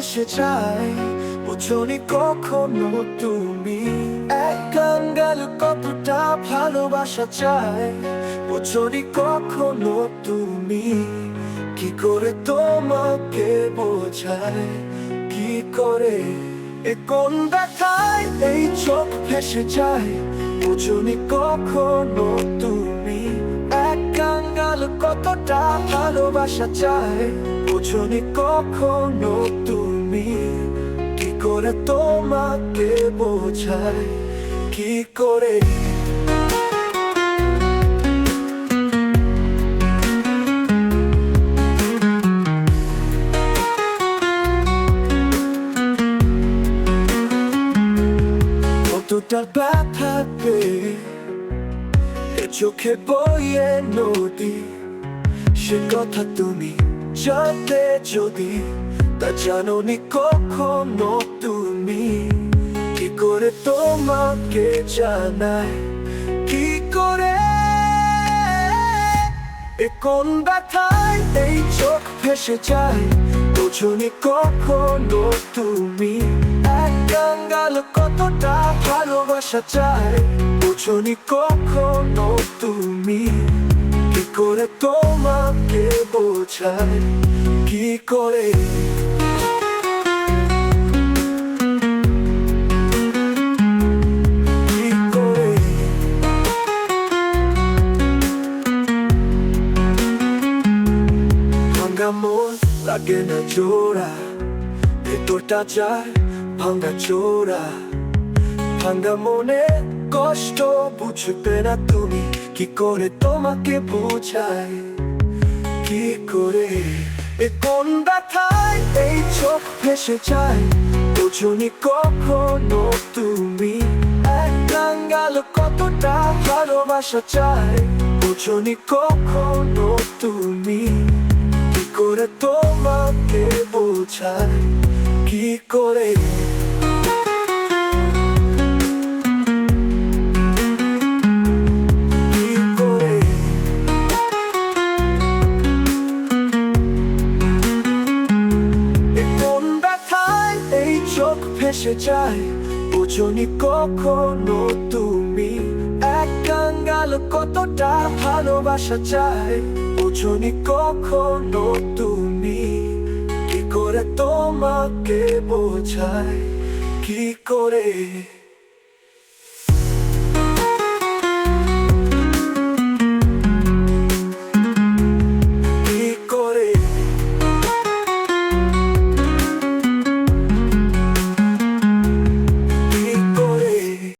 ভেসে যায়, বোঝনি কখনো তুমি এক কাঙ্গাল কতটা ভালোবাসা চায়, বোঝনি কখনো তুমি। কি করে তোমাকে বোঝায়, কি করে এ কোন ব্যথায় এই চোখ ভেসে যায়, বোঝনি কখনো তুমি এক কাঙ্গাল কতটা ভালোবাসা চায়, বোঝনি কখনো তুমি। কি করে তোমাকে বোঝায়, কি করে। কতটা ব্যথা পেয়ে এ চোখে বইয়ে নদী, সে কথা তুমি জানতে যদি তা জানোনি কখনো তুমি। কি করে তোমাকে জানায়, কি করে এ কোন ব্যথায় এই চোখ ভেসে যায়, বোঝনি কখনো তুমি এক কাঙ্গাল কতটা ভালোবাসা চায়, বোঝনি কখনো তুমি। কি করে তোমাকে বোঝায়, কি করে। কি করে ভাঙা মন লাগে না জোড়া, ভেতরটা যায় ভাঙা চোরা। ভাঙা মনে কষ্ট বুঝবে না তুমি, কি করে তোমাকে বোঝায়, কি করে এ কোন ব্যথায় এই চোখ ভেসে যায়, বোঝনি কখনো তুমি এক কাঙ্গাল কতটা ভালোবাসা চায়, বোঝনি কখনো তুমি। কি করে তোমাকে বোঝায়, কি করে। ভেসে যায়, বোঝনি কখনো তুমি এক কাঙ্গাল কতটা ভালোবাসা চায়, বোঝনি কখনো তুমি। কি করে তোমাকে বোঝায়, কি করে।